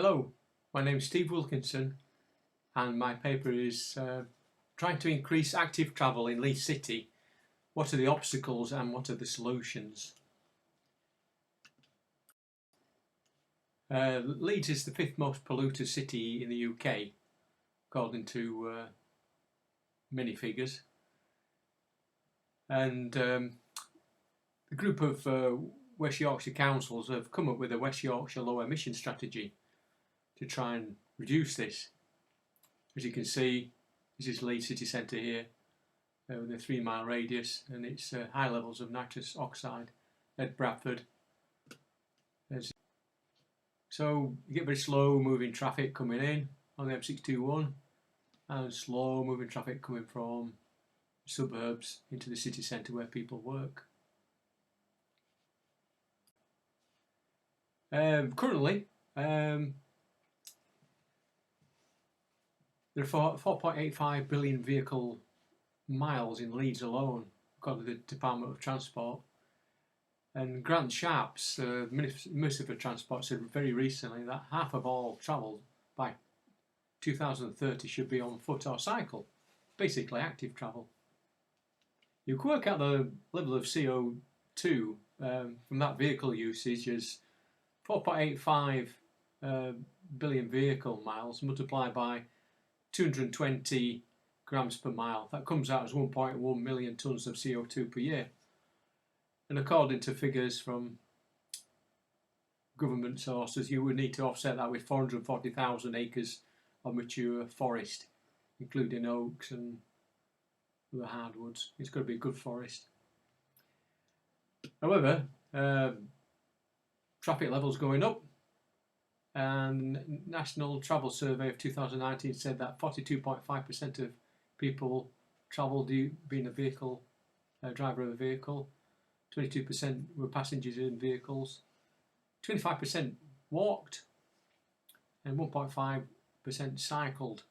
Hello, my name is Steve Wilkinson and my paper is trying to increase active travel in Leeds City. What are the obstacles and what are the solutions? Leeds is the fifth most polluted city in the UK, according to many figures. And the group of West Yorkshire councils have come up with a West Yorkshire low emission strategy to try and reduce this. As you can see, this is Leeds city centre here with a 3-mile radius, and it's high levels of nitrous oxide at Bradford. So you get very slow moving traffic coming in on the M621 and slow moving traffic coming from suburbs into the city centre where people work. Currently, there are 4.85 billion vehicle miles in Leeds alone, according to the Department of Transport. And Grant Sharps, the Minister for Transport, said very recently that half of all travel by 2030 should be on foot or cycle, basically active travel. You can work out the level of CO2 from that vehicle usage as 4.85 billion vehicle miles multiplied by 220 grams per mile. That comes out as 1.1 million tonnes of CO2 per year. And according to figures from government sources, you would need to offset that with 440,000 acres of mature forest, including oaks and other hardwoods. It's got to be a good forest. However, traffic levels going up, and National Travel Survey of 2019 said that 42.5% of people travelled being a vehicle, driver of a vehicle, 22% were passengers in vehicles, 25% walked, and 1.5% cycled.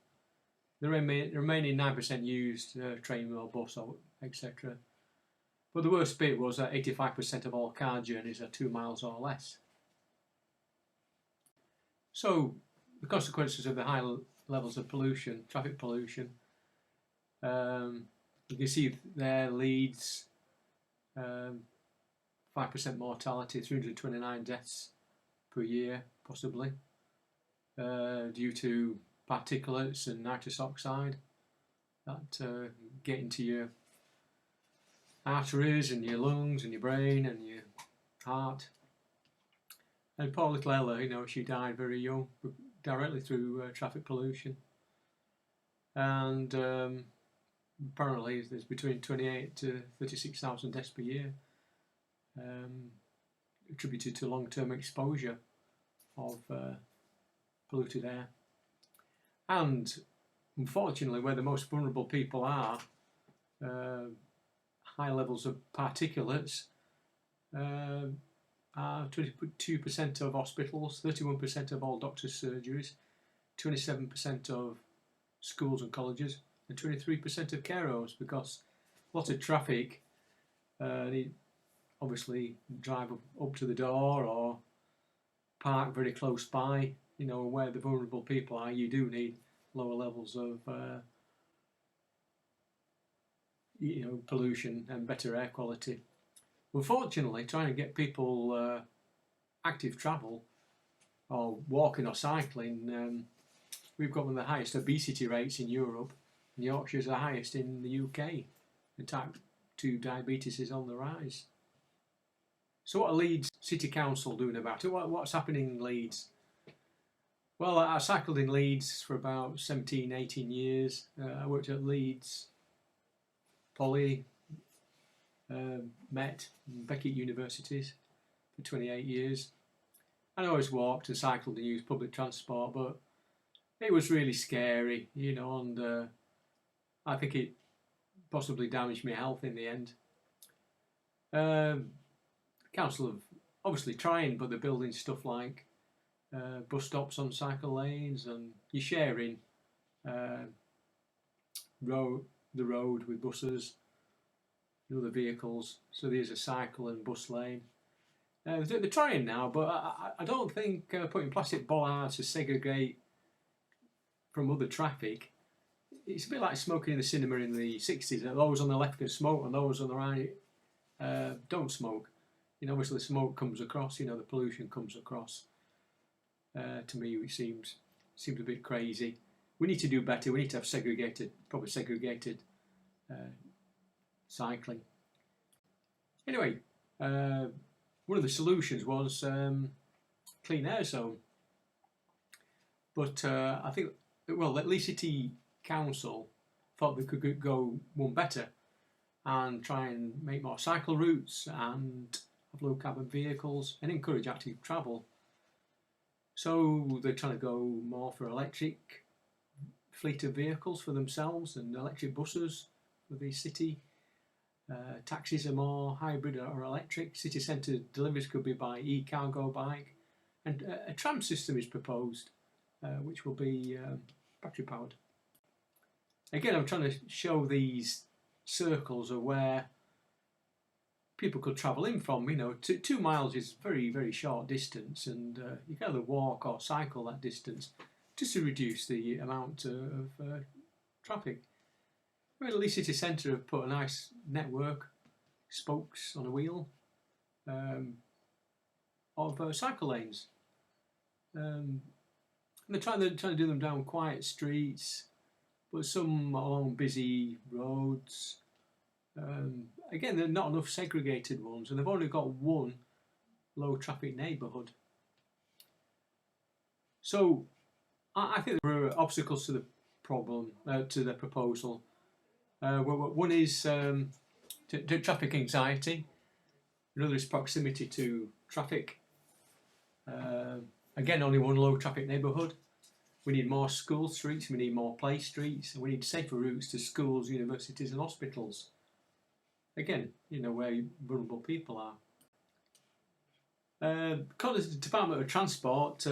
The remaining 9% used train or bus or etc. But the worst bit was that 85% of all car journeys are 2 miles or less. So the consequences of the high levels of pollution, traffic pollution, you can see there Leeds, 5% mortality, 329 deaths per year possibly, due to particulates and nitrous oxide that get into your arteries and your lungs and your brain and your heart. And poor little Ella, she died very young, directly through traffic pollution. And apparently there's between 28 to 36,000 deaths per year attributed to long-term exposure of polluted air. And unfortunately, where the most vulnerable people are, high levels of particulates, are 22% of hospitals, 31% of all doctors' surgeries, 27% of schools and colleges, and 23% of care homes, because a lot of traffic, they obviously drive up to the door or park very close by, where the vulnerable people are. You do need lower levels of pollution and better air quality. Unfortunately, trying to get people active travel or walking or cycling, we've got one of the highest obesity rates in Europe, and Yorkshire's the highest in the UK. And type 2 diabetes is on the rise. So what are Leeds City Council doing about it? What's happening in Leeds? Well, I cycled in Leeds for about 17, 18 years. I worked at Leeds Poly, Met and Beckett universities for 28 years. I always walked and cycled and used public transport, but it was really scary, and I think it possibly damaged my health in the end. Council have obviously trying, but they're building stuff like bus stops on cycle lanes, and you're sharing the road with buses and other vehicles, so there's a cycle and bus lane. They're trying now, but I don't think putting plastic bollards to segregate from other traffic. It's a bit like smoking in the cinema in the 60s. Those on the left can smoke and those on the right don't smoke. Obviously the smoke comes across, the pollution comes across. To me, it seems a bit crazy. We need to do better. We need to have proper segregated cycling. Anyway, one of the solutions was clean air zone. But I think, the Leeds City Council thought they could go one better and try and make more cycle routes and have low carbon vehicles and encourage active travel. So they're trying to go more for electric fleet of vehicles for themselves and electric buses for the city. Taxis are more hybrid or electric. City centre deliveries could be by e-cargo bike. And a tram system is proposed, which will be battery powered. Again, I'm trying to show these circles of where people could travel in from. 2 miles is very, very short distance, and you can either walk or cycle that distance just to reduce the amount of traffic. The Leeds City Centre have put a nice network, spokes on a wheel, of cycle lanes. And they're trying to do them down quiet streets, but some along busy roads. Again, there are not enough segregated ones, and they've only got one low traffic neighbourhood. So I think there are obstacles to the problem, to the proposal. One is traffic anxiety. Another is proximity to traffic. Again, only one low traffic neighbourhood. We need more school streets, we need more play streets, and we need safer routes to schools, universities and hospitals. Again, where vulnerable people are. According to the Department of Transport,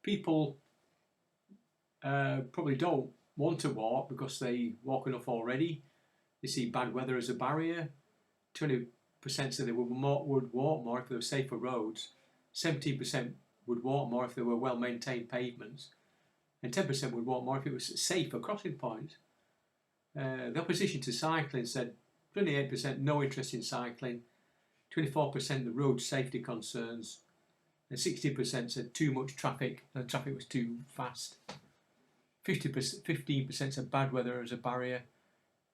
people probably don't want to walk because they walk enough already. They see bad weather as a barrier. 20% said they would walk more if there were safer roads. 17% would walk more if there were well-maintained pavements. And 10% would walk more if it was safer crossing points. The opposition to cycling said 28% no interest in cycling, 24% the road safety concerns, and 60% said too much traffic, and the traffic was too fast. 15% said bad weather as a barrier,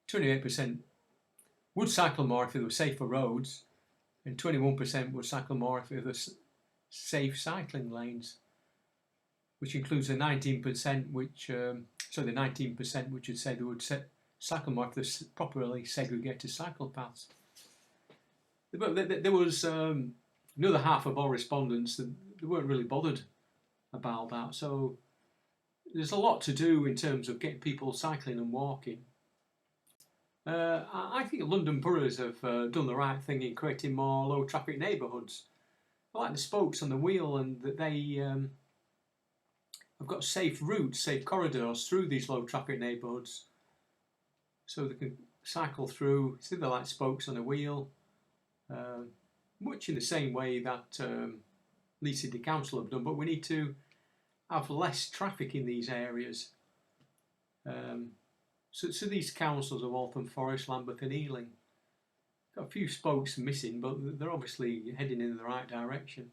28% would cycle more if there were safer roads, and 21% would cycle more if there were safe cycling lanes, which includes the 19% which would say they would cycle more if there's properly segregated cycle paths. But there was another half of all respondents that they weren't really bothered about that. So there's a lot to do in terms of getting people cycling and walking. I think London boroughs have done the right thing in creating more low traffic neighbourhoods. I like the spokes on the wheel, and that they have got safe routes, safe corridors through these low traffic neighbourhoods, so they can cycle through. See, they're like spokes on a wheel, much in the same way that Leeds City Council have done, but we need to have less traffic in these areas. So these councils of Waltham Forest, Lambeth and Ealing got a few spokes missing, but they're obviously heading in the right direction.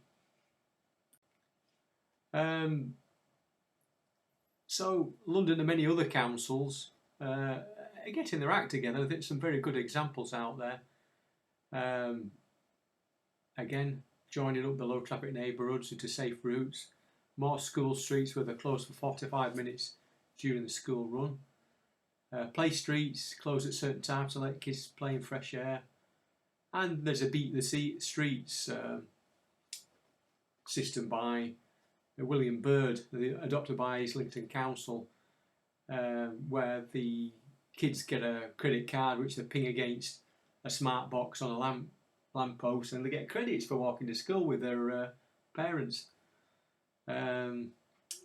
So London and many other councils are getting their act together. I think some very good examples out there. Again, joining up the low traffic neighbourhoods into safe routes, more school streets where they're closed for 45 minutes during the school run. Play streets closed at certain times to let kids play in fresh air. And there's a Beat the Streets system by William Bird, adopted by Islington Council, where the kids get a credit card which they ping against a smart box on a lamppost, and they get credits for walking to school with their parents.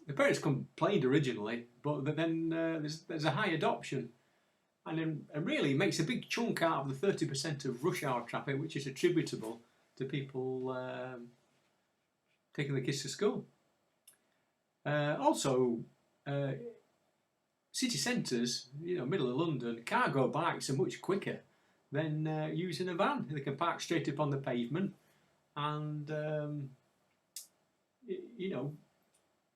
The parents complained originally, but then there's a high adoption. and really makes a big chunk out of the 30% of rush hour traffic which is attributable to people taking the kids to school. Also, city centres, middle of London, cargo bikes are much quicker than using a van. They can park straight up on the pavement, and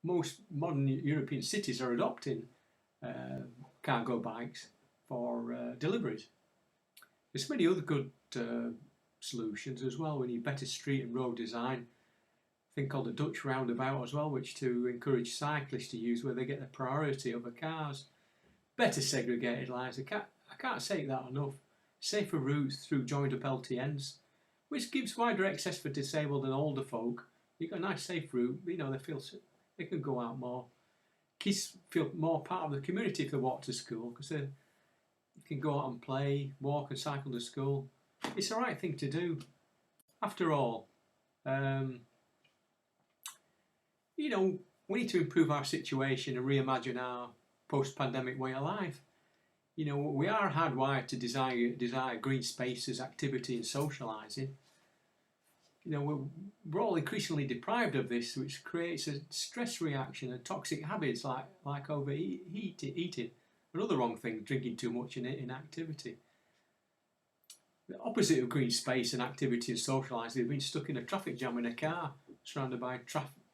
most modern European cities are adopting cargo bikes for deliveries. There's many other good solutions as well. We need better street and road design. A thing called the Dutch roundabout as well, which to encourage cyclists to use, where they get the priority over cars. Better segregated lines. I can't say that enough. Safer routes through joined up LTNs, which gives wider access for disabled and older folk. You've got a nice safe route. They can go out more. Kids feel more part of the community if they walk to school, because they can go out and play, walk and cycle to school. It's the right thing to do. After all, we need to improve our situation and reimagine our post-pandemic way of life. We are hardwired to desire green spaces, activity and socialising. We're all increasingly deprived of this, which creates a stress reaction and toxic habits like overeating and other wrong things, drinking too much and inactivity. The opposite of green space and activity and socialising, we've been stuck in a traffic jam in a car, surrounded by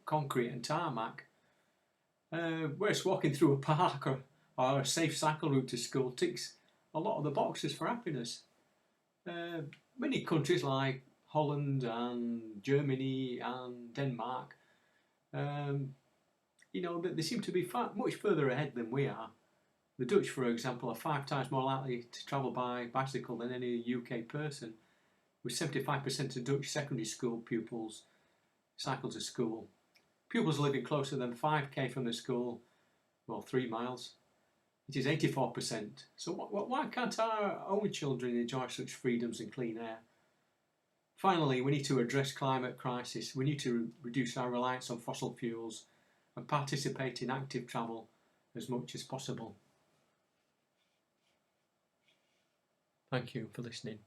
concrete and tarmac. Whereas walking through a park or a safe cycle route to school ticks a lot of the boxes for happiness. Many countries like Holland and Germany and Denmark, they seem to be much further ahead than we are. The Dutch, for example, are 5 times more likely to travel by bicycle than any UK person, with 75% of Dutch secondary school pupils cycle to school. Pupils living closer than 5k from the school, 3 miles. It is 84%. So why can't our own children enjoy such freedoms and clean air? Finally, we need to address climate crisis. We need to reduce our reliance on fossil fuels and participate in active travel as much as possible. Thank you for listening.